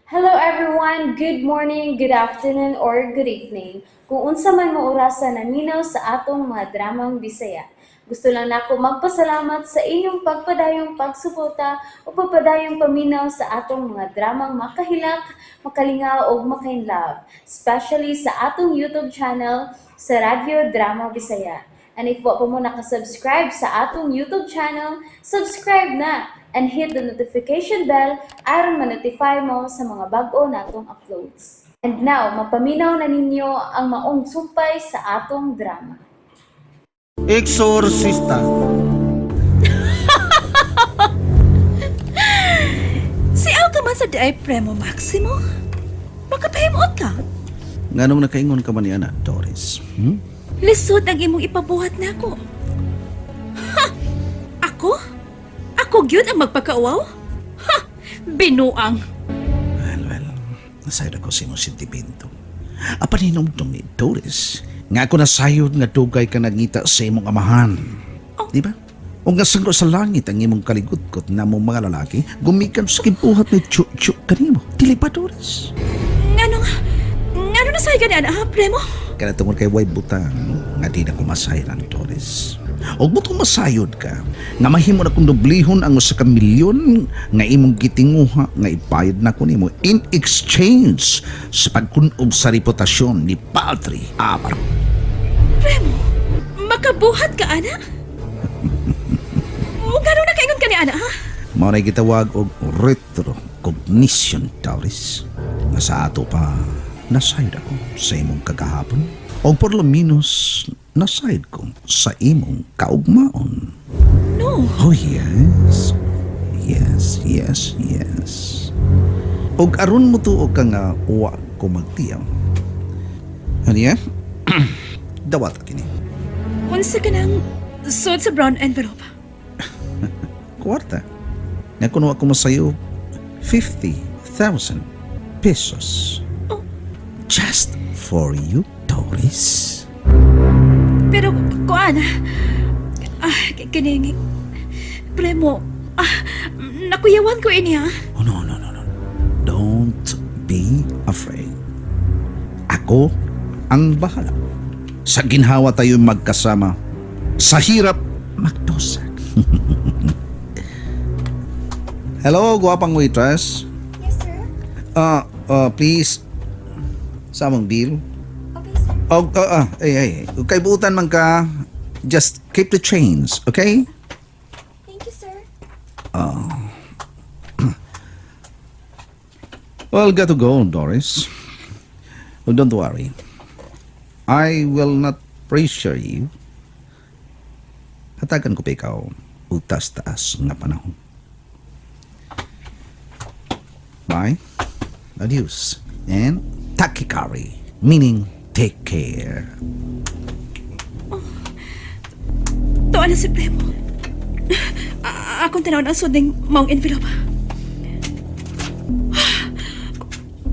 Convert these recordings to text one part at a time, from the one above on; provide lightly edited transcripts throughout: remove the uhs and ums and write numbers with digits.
Hello everyone, good morning, good afternoon, or good evening. Kung unsa man mo orasan naminaw sa atong mga dramang Bisaya. Gusto lang nako magpasalamat sa inyong pagpadayong pagsuporta o pagpadayong paminaw sa atong mga dramang makahilak, makalingaw o makainlove, especially sa atong YouTube channel sa Radyo Drama Bisaya. And if wa pa mo nakasubscribe sa atong YouTube channel, subscribe na and hit the notification bell aron ma-notify mo sa mga bag-o natong uploads. And now, mapaminaw na ninyo ang maong sumpay sa atong drama. Exorcista. Siyaw ka man sa Day Premo Maximo? Makapahimot ka? Nganong nakaingon ka man ni Ana, Doris? Lisod ang imong ipabuhat na ako. Ha! Ako? Ako gyud ang magpakauaw? Ha! Binuang! Well, nasayod ako sa imong sentipento. Apaninom tong ni Doris. Nga ako nasayod nga dugay ka nagita sa imong amahan. Oh. Di ba? O nga sangko sa langit ang imong kaligutkot na mong mga lalaki, gumikan sa kibuhat ni Chuchu kanimo. Dili ba, Doris? Ngano na sa'yo ganyan, Premo? Kaya tungkol kay way butang nga di na kumasayran, Doris. Og mo masayod ka nga mahimo na kung dublihon ang usa ka milyon nga imong gitinguha nga ipayad na ko nimo in exchange sa pagkunog sa reputasyon ni Padre Amaro. Premo, makabuhat ka, ana? O ngano na kaingon ka ni ana, ha? Mao na gitawag og retrocognition, Doris. Nga sa ato pa nasayod ako sa imong kagahapon. O por lo menos nasayod ko sa imong kaugmaon. No. Oh, yes. Yes. Og aron mo tuo ka nga uwa ko magtiyaw. Ano yan? Dawat kini. Unsa ka nang suot sa brown envelope? Kwarta. Nga kuno ako masayo 50,000 pesos. Oh. Just for you, Doris. Pero, kuan, kining, Premo, nakuyawan ko ini, ha? Oh, no. Don't be afraid. Ako ang bahala. Sa ginhawa tayo magkasama. Sa hirap, magdusa. Hello, guwapang waitress. Yes, sir. Please. Samang bill. Okay, sir. Kay buutan man ka, just keep the change, okay? Thank you, sir. Well, got to go, Doris. Well, don't worry. I will not pressure you. Hatagan ko pa ikaw utas-taas nga panahon. Bye. Adios. And takikari, meaning take care. Tuwa na si Premo. Akong tinawag ang suding maong envelope.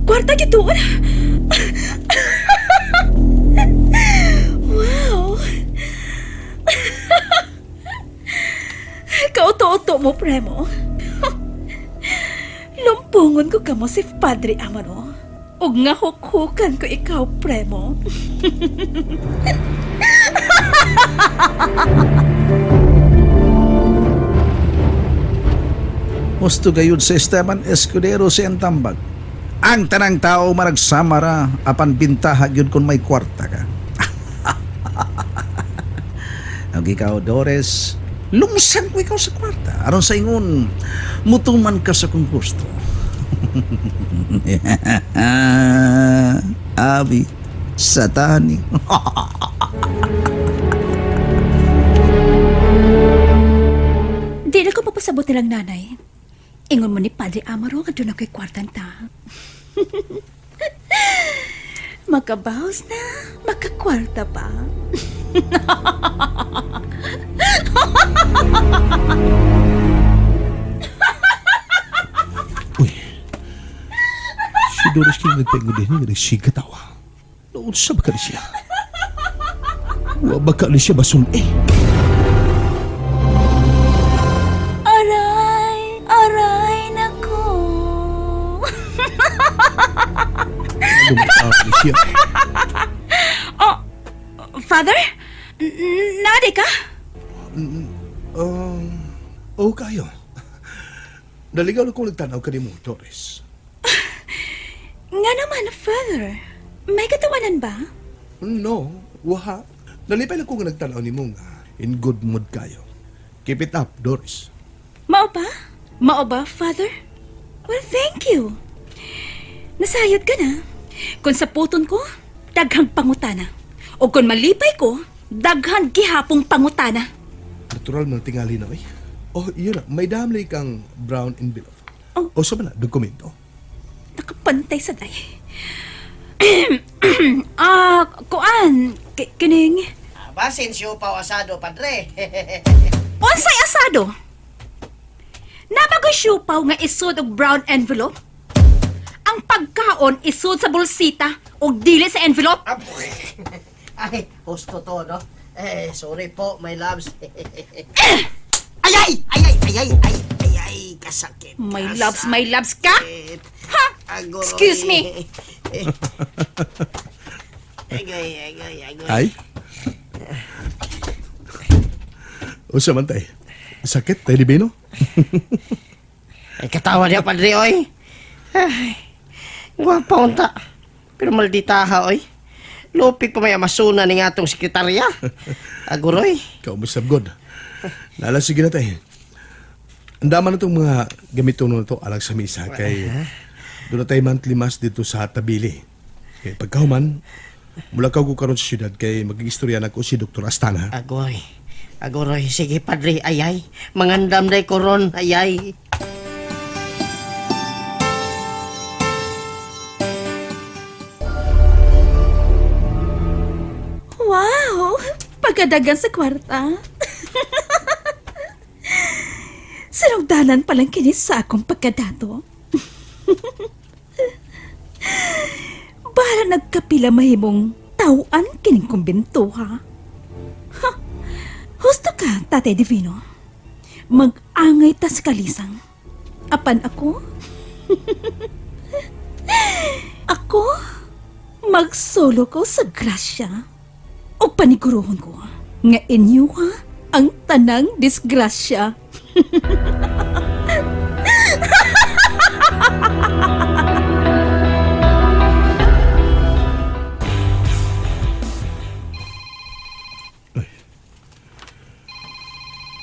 Kwarta dito. Wow. Kauto-uto mo, Premo. Lumpungon ko kamo si Padre Amaro. Og nga hukhukan ko ikaw, Premo. Gusto gayud sa Esteban Escudero si Antambag. Ang tanang tao maragsamara apan bintaha gyud kun may kwarta ka. Ang ikaw, Doris, lumsan ko ikaw sa kwarta. Aron sa ingon, mutuman ka sa kung gusto. Abi, satani. Di na ko papasabot nilang nanay. Ingon mo ni Padre Amaro nga doon ako'y kwartan ta. Magkabawas na, magkakwarta pa. Uy, si Doris kaya nagpaingon din nga siya katawa. Noon sa baka ni siya. Wa baka ni siya basun eh. Aray, aray nako. lumitaw ni siya. Oh, Father? Nadi ka? Oo kayo. Naligaw na kong nagtanaw ka ni mo, Doris. Nga naman, Father. May katawanan ba? No, waha. Nalipay lang kong nagtanaw ni mo nga. In good mood kayo. Keep it up, Doris. Mao ba? Mao ba, Father? Well, thank you. Nasayod ka na. Kung sa puton ko, daghang pangutana. O kung malipay ko, daghang gihapong pangutana. Natural mga tingali na, eh. Oh, yun na. May damlay kang brown envelope. Oh. O sa na, dokumento. Nakapantay sa day. Kuan, kining... Basin siupaw asado, padre. Unsay asado? Nabago siupaw nga isud og brown envelope? Ang pagkaon isud sa bulsita o dili sa envelope? Ay, husto to, no? Sorry po, my loves. Ay, kasakit. My loves ka? Ha? Agoy. Excuse me. Agay. Ay? O sa mantay. Sakit, tayo di bino? Ay, katawa niya, padre, oy. Ay, gwapa unta. Pero maldita ha, oy. Lupig pa may amasuna ni nga atong sekretarya. Aguroy. Kaumusta god. Nala, sige na tayo. Ang dama na itong mga gamiton na ito alang sa misa kay doon na tayo monthly mass dito sa Tabili. Kaya pagkahuman, mula ka ko karon sa syudad kay mag-istorya na ko si Dr. Astana. Agoy, sige padre, ayay. Mangandam day koron, ayay. Wow! Pagkadagan sa kwarta. Sinugdanan palang kinis sa akong pagkadato. Para nagkapila mahimong tauan kining kumbento, ha? Ha? Husto ka, Tate Divino. Mag-angay ta sa kalisang. Apan ako? Ako? Magsolo ko sa grasya. O paniguruhon ko nga inyo, ha? Ang tanang disgrasya.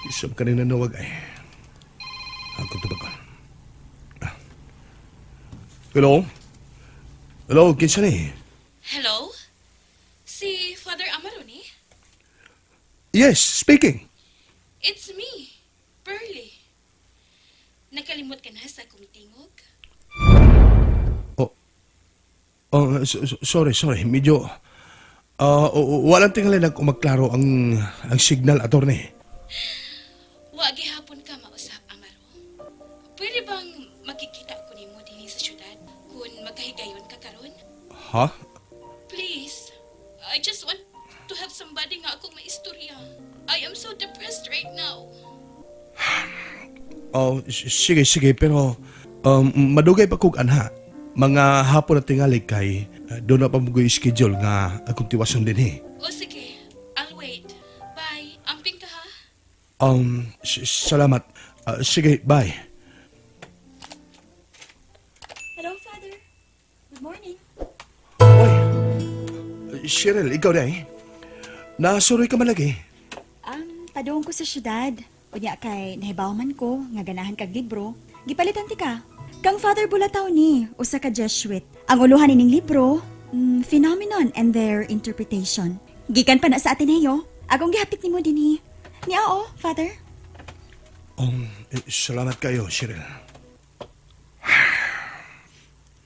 Isang kanina nawag ay. Ako tubagan. Hello? Hello, kinsa ni? Hello? Si Father Amaro ni? Yes, speaking. It's me, Pearly. Nakalimot ka na sa kumitingog? Sorry. Medyo, walang tingalin ako magklaro ang signal, attorney. Wagi hapon ka mausap, Amaro. Pwede bang makikita ko ni mo din sa syudad kung magkahigayon ka karon? Ha? Please, I just want to have somebody nga akong maistorya. I am so depressed right now. Sige, pero madugay pa kog anha. Mga hapon na tingali kay doon na pa mo schedule nga akong tiwason din eh. O sige, I'll wait. Bye. Amping ka ha? Salamat. Sige, bye. Hello, Father. Good morning. Oy, Cheryl, ikaw na eh. Nasuroy ka man lagi. Padung ko sa syudad. Unya kay nahibaw man ko nga ganahan kag libro. Gipalitan ti ka. Kang Father Bulataw ni, usa ka Jesuit. Ang uluhan ining libro, Phenomenon and Their Interpretation. Gikan pa na sa Ateneo. Agong gihapit nimo dinhi. Ni oo, Father. Salamat kayo, Cheryl.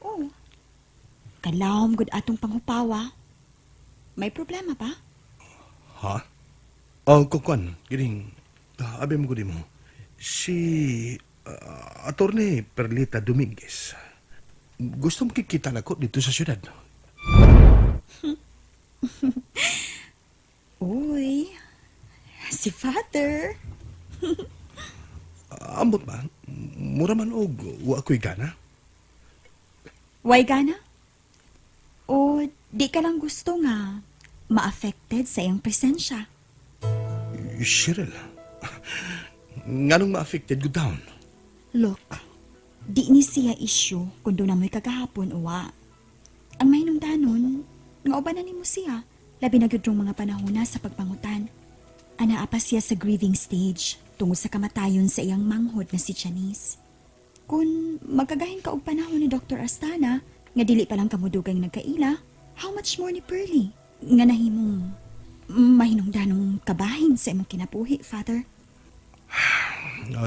Oh. Kalawom gud atong panghupawa. May problema pa? Ha? Kukuan, gining, abi mo gudi mo. Si Attorney Perlita Dominguez. Gusto mo kikita na ko dito sa syudad. Uy, si Father. Ambot ba? Mura man og wa ko'y gana. Way gana? Di ka lang gusto nga ma-affected sa iyang presensya. Cheryl, nganong ma-affected ko down? Look, di ni siya issue kung doon na mo'y kagahapon uwa. Ang mahinungdanon, nga uban na ni mo siya, labi na gyud rong mga panahona sa pagpangutan. Anaa pa siya sa grieving stage tungod sa kamatayon sa iyang manghod na si Janice. Kung magkagahin ka og panahon ni Dr. Astana, nga dili pa lang kamudugang nagkaila, how much more ni Pearlie? Nga nahimong mahinungdanong kabahin sa imong kinabuhi, Father.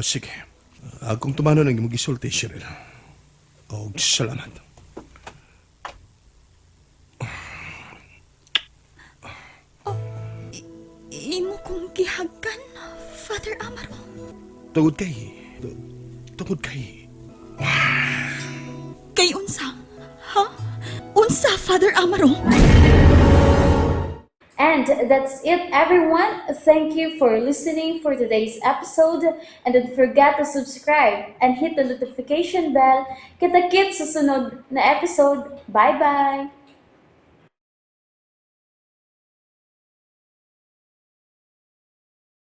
Sige. Akong tumano nang imong gisulti, Cheryl. O, salamat. Imo kong gihagkan, Father Amaro. Tungod kay... Tungod kay... Kay unsa? Ha? Unsa, Father Amaro? And that's it, everyone. Thank you for listening for today's episode. And don't forget to subscribe and hit the notification bell. Kita-kits sa sunod na episode. Bye-bye!